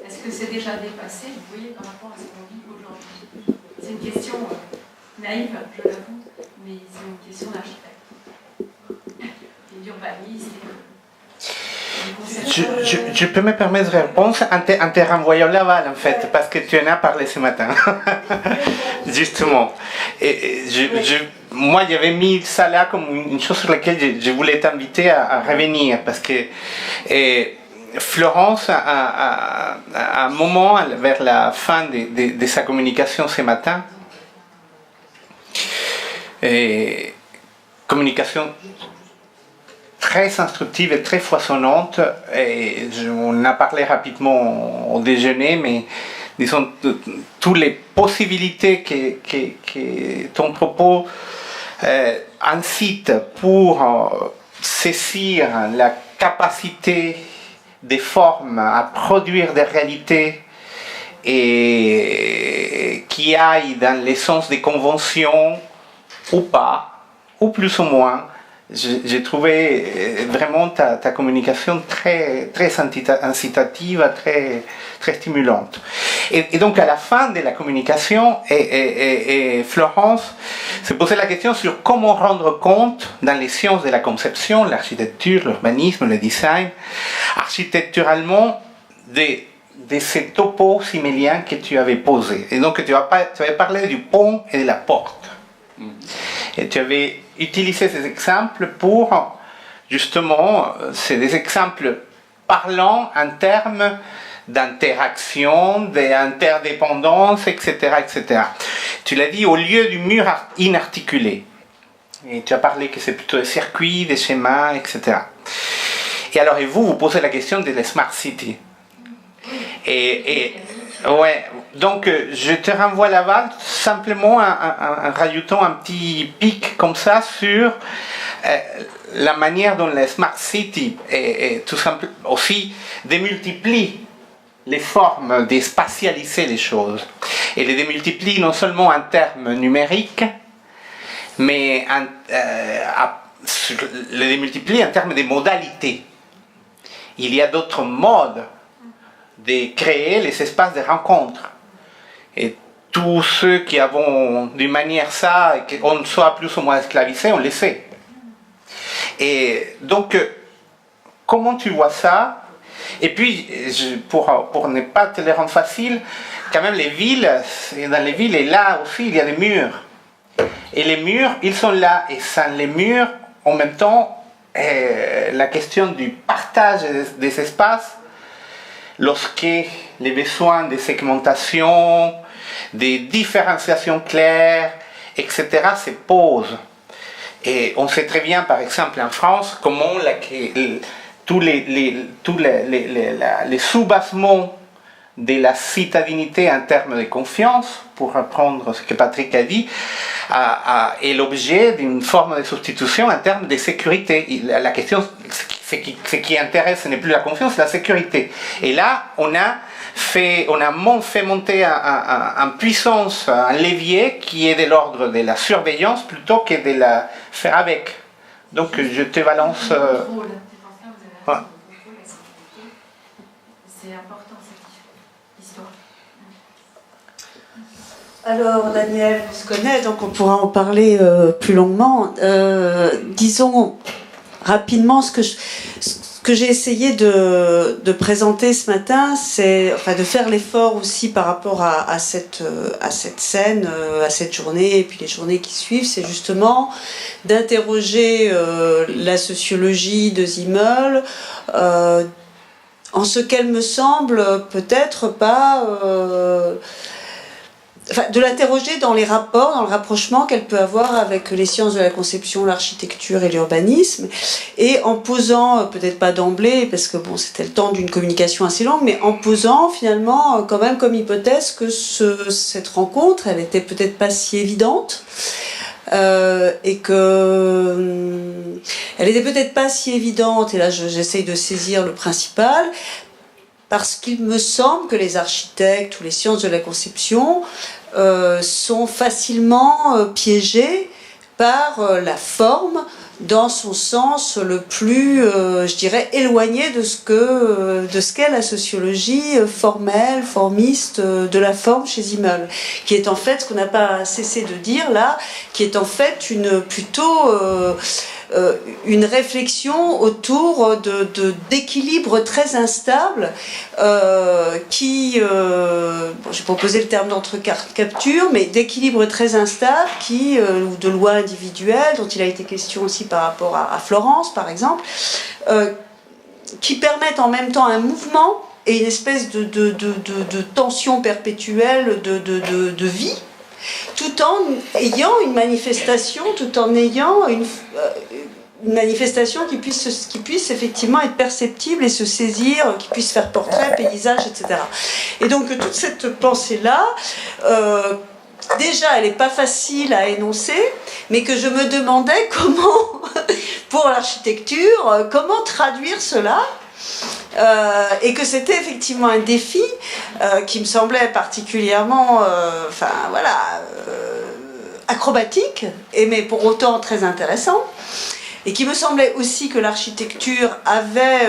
Est-ce que c'est déjà dépassé, vous voyez, par rapport à ce qu'on vit aujourd'hui? C'est une question naïve, je l'avoue, mais c'est une question d'architecte et d'urbaniste. Je peux me permettre de répondre en te renvoyant Laval, en fait, parce que tu en as parlé ce matin. Justement. Moi, j'avais mis ça là comme une chose sur laquelle je voulais t'inviter à revenir, parce que Florence, à un moment, vers la fin de sa communication ce matin, communication très instructive et très foisonnante, et on a parlé rapidement au déjeuner, mais disons, toutes les possibilités que ton propos incite pour saisir la capacité des formes à produire des réalités et qui aillent dans le sens des conventions ou pas, ou plus ou moins. J'ai trouvé vraiment ta communication très, très incitative, très, très stimulante. Et donc à la fin de la communication, Florence se posait la question sur comment rendre compte dans les sciences de la conception, l'architecture, l'urbanisme, le design, architecturalement de ces topos siméliens que tu avais posés. Et donc tu avais parlé du pont et de la porte. Et tu avais utilisé ces exemples pour, justement, c'est des exemples parlants en termes d'interaction, d'interdépendance, etc., etc. Tu l'as dit au lieu du mur inarticulé. Et tu as parlé que c'est plutôt des circuits, des schémas, etc. Et alors, vous posez la question de la Smart City. Ouais, donc je te renvoie Laval simplement en rajoutant un petit pic comme ça sur la manière dont la Smart City est tout simplement aussi démultiplie les formes de spatialiser les choses. Et les démultiplie non seulement en termes numériques, mais les démultiplie en termes de modalités. Il y a d'autres modes de créer les espaces de rencontre. Et tous ceux qui avons d'une manière ça, qu'on soit plus ou moins esclavisés, on le sait. Et donc, comment tu vois ça? Et puis, pour ne pas te les rendre facile, quand même les villes, dans les villes, et là aussi, il y a des murs. Et les murs, ils sont là. Et sans les murs, en même temps, la question du partage des espaces, lorsque les besoins de segmentation, de différenciation claire, etc. se posent. Et on sait très bien, par exemple, en France, comment tous les sous-bassements de la citadinité en termes de confiance, pour reprendre ce que Patrick a dit, est l'objet d'une forme de substitution en termes de sécurité. La question, ce qui intéresse, ce n'est plus la confiance, c'est la sécurité. Et là, on a fait monter en puissance un levier qui est de l'ordre de la surveillance plutôt que de la faire avec. Donc je te balance... Ouais. C'est important cette histoire. Alors Daniel, on se connaît, donc on pourra en parler plus longuement. Disons rapidement ce que j'ai essayé de présenter ce matin, c'est de faire l'effort aussi par rapport à cette scène, à cette journée et puis les journées qui suivent, c'est justement d'interroger la sociologie de Zimmel en ce qu'elle me semble peut-être pas... de l'interroger dans les rapports, dans le rapprochement qu'elle peut avoir avec les sciences de la conception, l'architecture et l'urbanisme, et en posant, peut-être pas d'emblée, parce que bon, c'était le temps d'une communication assez longue, mais en posant finalement quand même comme hypothèse que cette rencontre, elle était peut-être pas si évidente, et que elle était peut-être pas si évidente, et là j'essaye de saisir le principal, parce qu'il me semble que les architectes ou les sciences de la conception sont facilement piégés par la forme dans son sens le plus, je dirais, éloigné de ce qu'est la sociologie formelle, formiste de la forme chez Zimmel, qui est en fait, ce qu'on n'a pas cessé de dire là, qui est en fait plutôt une réflexion autour d'équilibres très instables qui, j'ai proposé le terme d'entre-capture, mais d'équilibres très instables ou de lois individuelles, dont il a été question aussi par rapport à Florence, par exemple, qui permettent en même temps un mouvement et une espèce de tension perpétuelle de vie, tout en ayant une manifestation, tout en ayant une manifestation qui puisse effectivement être perceptible et se saisir, qui puisse faire portrait, paysage, etc. Et donc toute cette pensée-là, déjà elle n'est pas facile à énoncer, mais que je me demandais comment, pour l'architecture, comment traduire cela. Et que c'était effectivement un défi qui me semblait particulièrement acrobatique, mais pour autant très intéressant, et qui me semblait aussi que l'architecture avait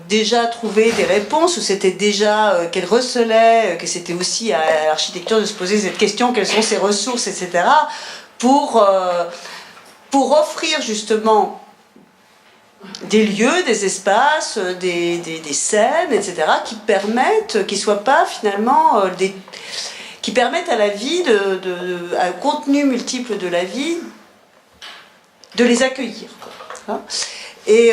déjà trouvé des réponses, ou c'était déjà qu'elle recelait, que c'était aussi à l'architecture de se poser cette question, quelles sont ses ressources, etc., pour offrir justement des lieux, des espaces, des scènes, etc., qui soient pas finalement qui permettent à la vie, à un contenu multiple de la vie, de les accueillir. Hein, et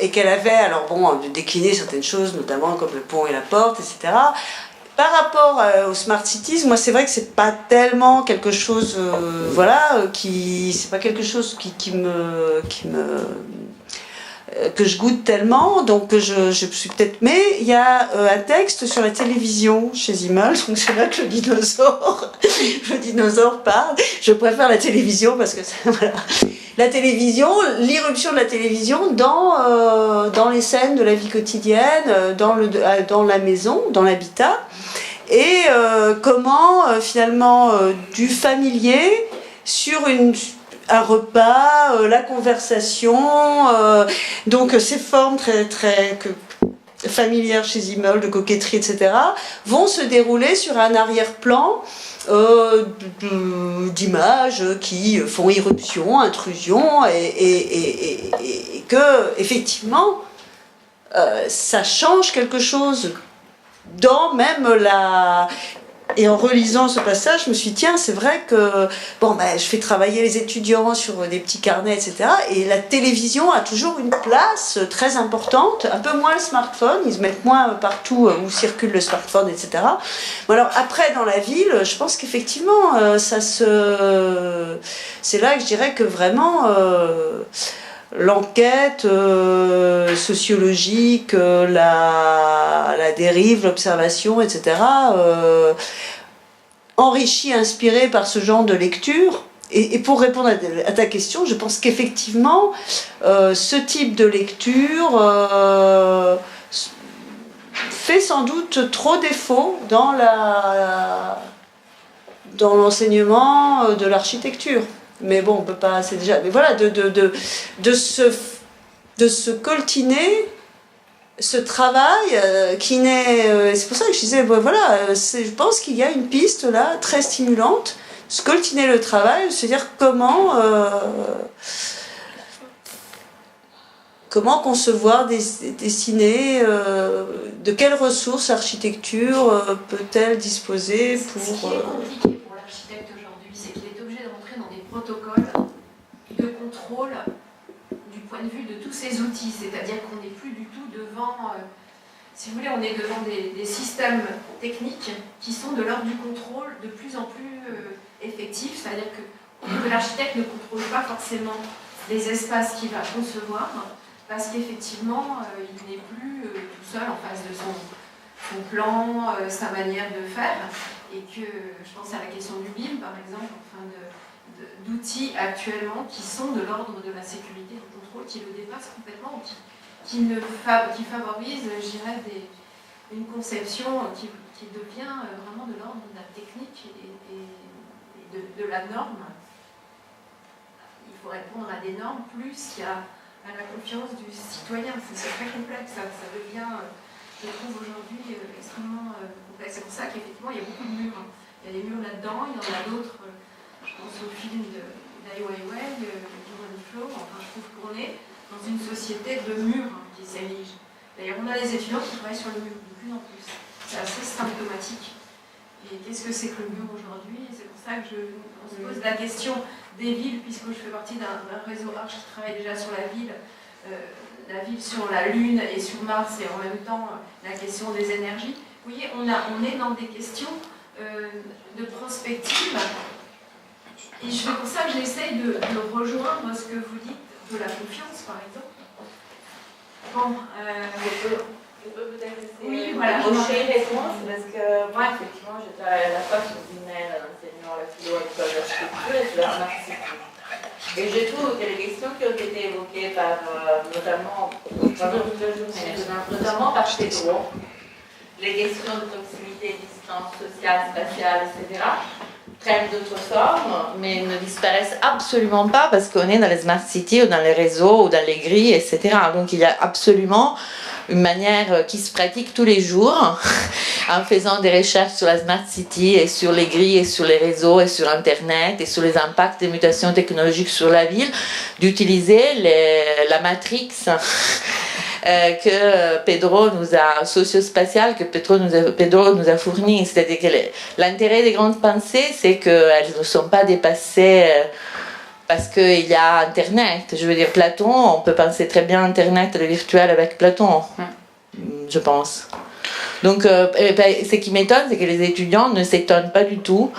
qu'elle avait, alors bon, décliné certaines choses, notamment comme le pont et la porte, etc. Par rapport au Smart Cities, moi c'est vrai que c'est pas tellement quelque chose, c'est pas quelque chose que je goûte tellement, donc je suis peut-être... Mais il y a un texte sur la télévision chez Simmel, donc c'est là que le dinosaure parle. Je préfère la télévision parce que voilà. La télévision, l'irruption de la télévision dans les scènes de la vie quotidienne, dans la maison, dans l'habitat, et comment finalement du familier sur un repas, la conversation, donc ces formes très familières chez Simmel, de coquetterie, etc., vont se dérouler sur un arrière-plan d'images qui font irruption, intrusion, et que, effectivement, ça change quelque chose dans même la... Et en relisant ce passage, je me suis dit, tiens, c'est vrai que je fais travailler les étudiants sur des petits carnets, etc. Et la télévision a toujours une place très importante, un peu moins le smartphone, ils se mettent moins partout où circule le smartphone, etc. Bon, alors après, dans la ville, je pense qu'effectivement, c'est là que je dirais que vraiment... l'enquête sociologique, la dérive, l'observation, etc., enrichie, inspirée par ce genre de lecture. Et pour répondre à ta question, je pense qu'effectivement, ce type de lecture fait sans doute trop défaut dans l'enseignement de l'architecture. Mais bon, on peut pas, c'est déjà... Mais voilà, de se coltiner ce travail qui n'est... c'est pour ça que je disais, je pense qu'il y a une piste là, très stimulante, se coltiner le travail, se dire comment concevoir, dessiner, de quelles ressources l'architecture peut-elle disposer pour... Ce qui est compliqué pour l'architecte aujourd'hui, c'est qu'il est obligé de rentrer dans des protocoles de contrôle du point de vue de tous ces outils, c'est-à-dire qu'on n'est plus du tout devant, si vous voulez, on est devant des systèmes techniques qui sont de l'ordre du contrôle de plus en plus effectifs, c'est-à-dire que l'architecte ne contrôle pas forcément les espaces qu'il va concevoir, parce qu'effectivement, il n'est plus tout seul en face de son plan, sa manière de faire, et que je pense à la question du BIM, par exemple, d'outils actuellement qui sont de l'ordre de la sécurité, du contrôle, qui le dépassent complètement, qui favorisent, je dirais, une conception qui devient vraiment de l'ordre de la technique et de la norme. Il faut répondre à des normes plus qu'à la confiance du citoyen. C'est très complexe, ça devient, je trouve aujourd'hui, extrêmement complexe. C'est pour ça qu'effectivement, il y a beaucoup de murs. Il y a des murs là-dedans, il y en a d'autres, je pense au film d'Ai Weiwei, du Moniflow, enfin, je trouve qu'on est dans une société de murs qui s'érige. D'ailleurs, on a des étudiants qui travaillent sur le mur de plus en plus. C'est assez symptomatique. Et qu'est-ce que c'est que le mur aujourd'hui? C'est pour ça que on se pose la question des villes, puisque je fais partie d'un réseau Arche qui travaille déjà sur la ville sur la Lune et sur Mars, et en même temps la question des énergies. Vous voyez, on est dans des questions de prospective. Et c'est pour ça que j'essaye de rejoindre ce que vous dites de la confiance, par exemple. Bon, je peux peut-être essayer oui, voilà. une réponse, parce que moi, effectivement, je travaille à la fois sur des emails en enseignant la philo à l'école d'architecture et sur la smart city. Et je trouve que les questions qui ont été évoquées par, notamment par Pedro, les questions de proximité, distance sociale, spatiale, etc., prennent d'autres formes, mais ne disparaissent absolument pas parce qu'on est dans les smart cities ou dans les réseaux ou dans les grilles, etc. Donc il y a absolument une manière qui se pratique tous les jours en faisant des recherches sur la smart city et sur les grilles et sur les réseaux et sur internet et sur les impacts des mutations technologiques sur la ville, d'utiliser la matrix que Pedro nous a, socio-spatiale, que Pedro nous a fourni. C'est-à-dire que l'intérêt des grandes pensées, c'est qu'elles ne sont pas dépassées parce qu'il y a Internet. Je veux dire, Platon, on peut penser très bien Internet, le virtuel avec Platon, je pense. Donc, ce qui m'étonne, c'est que les étudiants ne s'étonnent pas du tout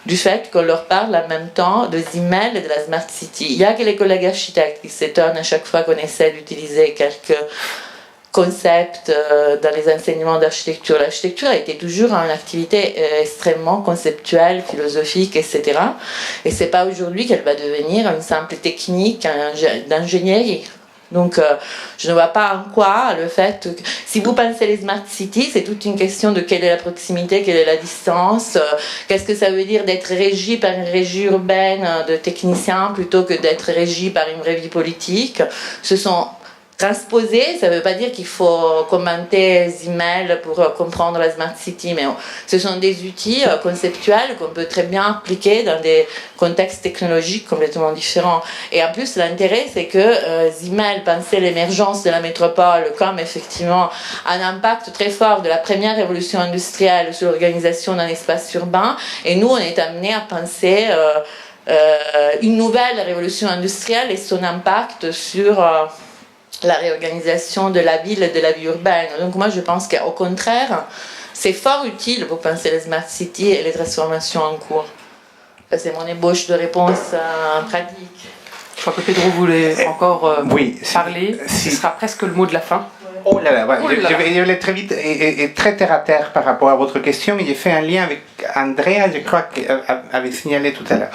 du fait qu'on leur parle en même temps des emails et de la Smart City. Il y a que les collègues architectes qui s'étonnent à chaque fois qu'on essaie d'utiliser quelques concepts dans les enseignements d'architecture. L'architecture a été toujours une activité extrêmement conceptuelle, philosophique, etc. Et c'est pas aujourd'hui qu'elle va devenir une simple technique d'ingénierie. Donc, je ne vois pas en quoi le fait que, si vous pensez les smart cities, c'est toute une question de quelle est la proximité, quelle est la distance, qu'est-ce que ça veut dire d'être régi par une régie urbaine de techniciens plutôt que d'être régi par une vraie vie politique. Ce sont transposés, ça ne veut pas dire qu'il faut commenter les emails pour comprendre la Smart City, mais ce sont des outils conceptuels qu'on peut très bien appliquer dans des contextes technologiques complètement différents. Et en plus, l'intérêt, c'est que Zimmel pensait l'émergence de la métropole comme effectivement un impact très fort de la première révolution industrielle sur l'organisation d'un espace urbain, et nous, on est amenés à penser une nouvelle révolution industrielle et son impact sur la réorganisation de la ville et de la vie urbaine. Donc moi je pense qu'au contraire, c'est fort utile pour penser les smart cities et les transformations en cours. C'est mon ébauche de réponse pratique. Je crois que Pedro voulait encore parler. Ce sera presque le mot de la fin. Oh là là, ouais. Je vais aller très vite et très terre à terre par rapport à votre question, mais j'ai fait un lien avec Andrea, je crois qu'elle avait signalé tout à l'heure.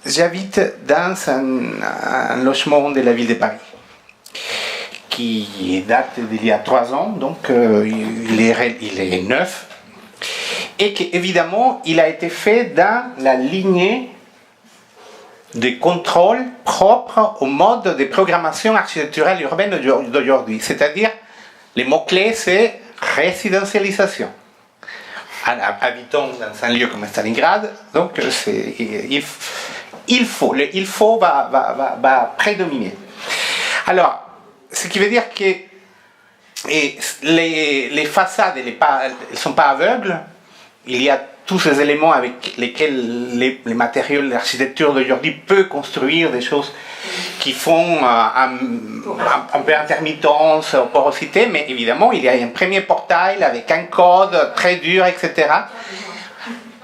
J'habite dans un logement de la ville de Paris qui date d'il y a 3 ans, donc il est neuf, et qu'évidemment il a été fait dans la lignée de contrôle propre au mode de programmation architecturale urbaine d'aujourd'hui. C'est-à-dire, les mots-clés, c'est résidentialisation. Habitons dans un lieu comme Stalingrad, donc il faut va prédominer. Alors, ce qui veut dire que les façades, elles ne sont pas aveugles. Il y a tous ces éléments avec lesquels les matériaux de l'architecture d'aujourd'hui peuvent construire des choses qui font un peu intermittence, porosité, mais évidemment, il y a un premier portail avec un code très dur, etc.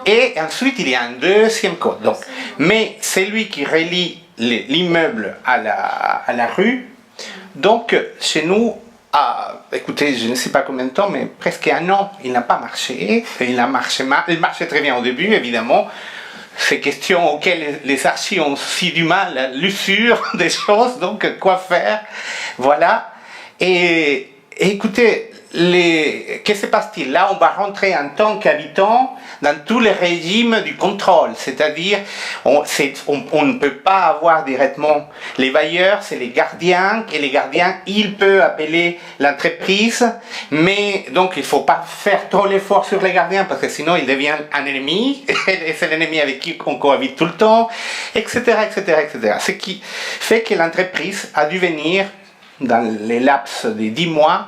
Et ensuite, il y a un deuxième code. Donc, mais c'est lui qui relie l'immeuble à la rue. Donc, chez nous, écoutez, je ne sais pas combien de temps, mais presque 1 an, il n'a pas marché. Il marchait très bien au début, évidemment. Ces questions auxquelles les archis ont si du mal, l'usure des choses, donc quoi faire, voilà. Et écoutez, que se passe-t-il? Là, on va rentrer en tant qu'habitant dans tous les régimes du contrôle, c'est-à-dire on ne peut pas avoir directement les bailleurs, c'est les gardiens, et les gardiens, ils peuvent appeler l'entreprise, mais donc il ne faut pas faire trop l'effort sur les gardiens parce que sinon ils deviennent un ennemi, et c'est l'ennemi avec qui on cohabite tout le temps, etc., etc., etc. Ce qui fait que l'entreprise a dû venir, dans les laps de 10 mois,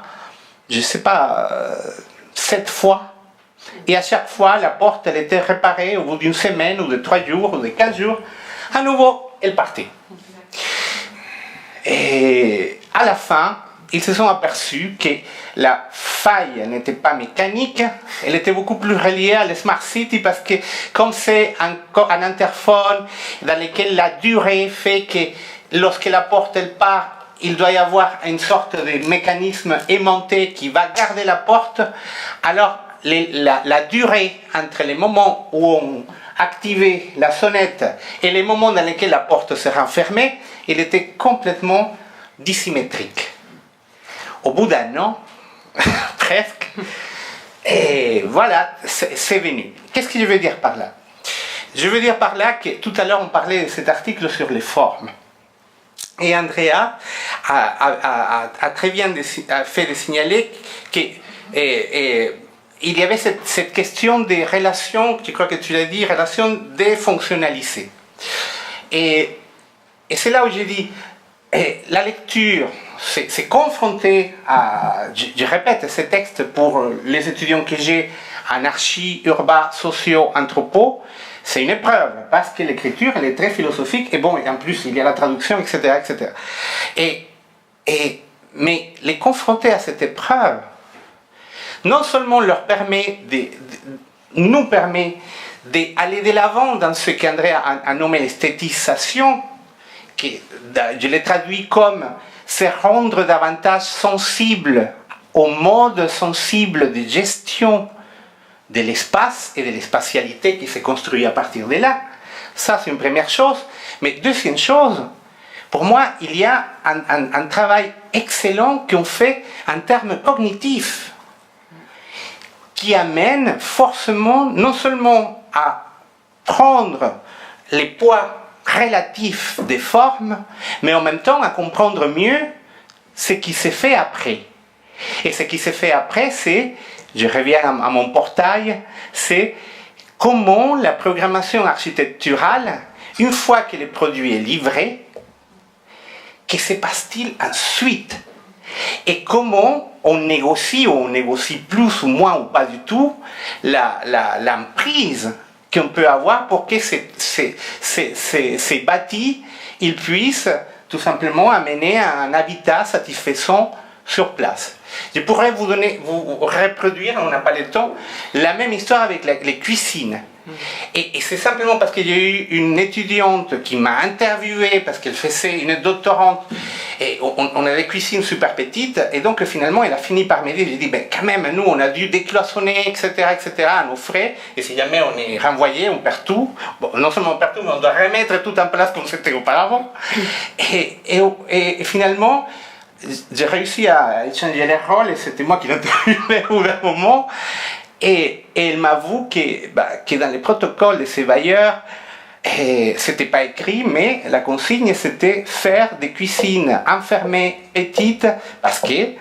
je ne sais pas, 7 fois. Et à chaque fois, la porte, elle était réparée au bout d'une semaine, ou de 3 jours, ou de 15 jours. À nouveau, elle partait. Et à la fin, ils se sont aperçus que la faille n'était pas mécanique, elle était beaucoup plus reliée à la Smart City, parce que comme c'est un interphone dans lequel la durée fait que lorsque la porte, elle part, il doit y avoir une sorte de mécanisme aimanté qui va garder la porte. Alors, la durée entre les moments où on activait la sonnette et les moments dans lesquels la porte se renfermait, il était complètement dissymétrique. Au bout d'un an, presque, et voilà, c'est venu. Qu'est-ce que je veux dire par là? Je veux dire par là que tout à l'heure on parlait de cet article sur les formes. Et Andrea a très bien fait de signaler qu'il y avait cette question des relations, je crois que tu l'as dit, relations défonctionnalisées. Et c'est là où j'ai dit, la lecture, c'est confronté à, je répète, ces textes pour les étudiants que j'ai en archi, urbain, socio, anthropo, c'est une épreuve, parce que l'écriture, elle est très philosophique, et bon, et en plus, il y a la traduction, etc., etc. Mais les confronter à cette épreuve, non seulement nous permet d'aller de l'avant dans ce qu'André a nommé l'esthétisation, que je l'ai traduit comme se rendre davantage sensible au mode sensible de gestion de l'espace et de l'espacialité qui s'est construit à partir de là. Ça, c'est une première chose. Mais deuxième chose, pour moi, il y a un travail excellent qu'on fait en termes cognitifs, qui amène forcément non seulement à prendre les poids relatifs des formes, mais en même temps à comprendre mieux ce qui s'est fait après. Et ce qui s'est fait après, c'est, je reviens à mon portail, c'est comment la programmation architecturale, une fois que le produit est livré, que se passe-t-il ensuite? Et comment on négocie, ou on négocie plus ou moins ou pas du tout, l'emprise qu'on peut avoir pour que ces bâtis ils puissent tout simplement amener à un habitat satisfaisant sur place. Je pourrais vous reproduire, on n'a pas le temps, la même histoire avec les cuisines. Et c'est simplement parce qu'il y a eu une étudiante qui m'a interviewé, parce qu'elle faisait une doctorante, et on a des cuisines super petites, et donc finalement elle a fini par me dire, j'ai dit, ben quand même, nous on a dû décloisonner, etc., à nos frais, et si jamais on est renvoyé, on perd tout. Bon, non seulement on perd tout, mais on doit remettre tout en place comme c'était auparavant. Et finalement, j'ai réussi à échanger les rôles, et c'était moi qui l'interviewais au bout d'un moment. Et elle m'avoue que dans les protocoles de ces bailleurs, c'était pas écrit, mais la consigne c'était faire des cuisines enfermées, petites, parce que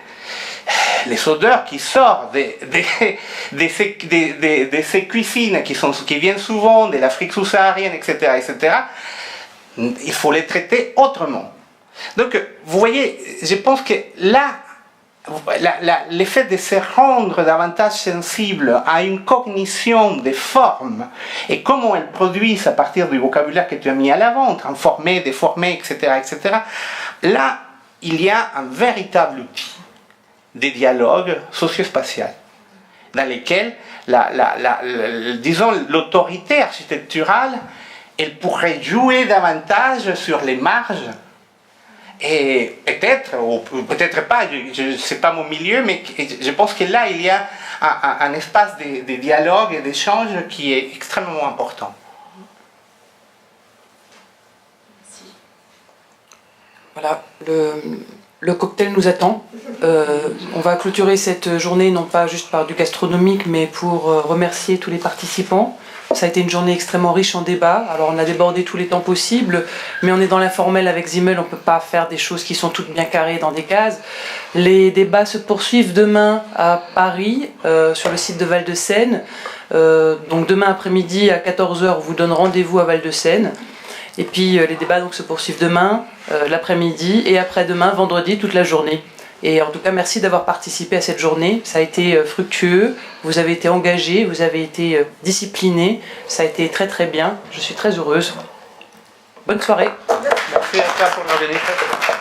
les odeurs qui sortent de ces cuisines qui viennent souvent de l'Afrique sous-saharienne, etc., il faut les traiter autrement. Donc, vous voyez, je pense que là, l'effet de se rendre davantage sensible à une cognition des formes et comment elles produisent à partir du vocabulaire que tu as mis à l'avant, transformer, déformer, etc., là, il y a un véritable outil de dialogue socio-spatial dans lequel, disons, l'autorité architecturale, elle pourrait jouer davantage sur les marges. Et peut-être, ou peut-être pas, je ne sais pas mon milieu, mais je pense que là, il y a un espace de dialogue et d'échange qui est extrêmement important. Voilà, Le cocktail nous attend. On va clôturer cette journée non pas juste par du gastronomique, mais pour remercier tous les participants. Ça a été une journée extrêmement riche en débats. Alors on a débordé tous les temps possibles, mais on est dans l'informel avec Zimmel, on ne peut pas faire des choses qui sont toutes bien carrées dans des cases. Les débats se poursuivent demain à Paris, sur le site de Val-de-Seine. Donc demain après-midi à 14h, on vous donne rendez-vous à Val-de-Seine. Et puis les débats donc, se poursuivent demain, l'après-midi, et après-demain, vendredi, toute la journée. Et en tout cas, merci d'avoir participé à cette journée. Ça a été fructueux, vous avez été engagés, vous avez été disciplinés. Ça a été très très bien. Je suis très heureuse. Bonne soirée. Merci à toi pour l'organisation.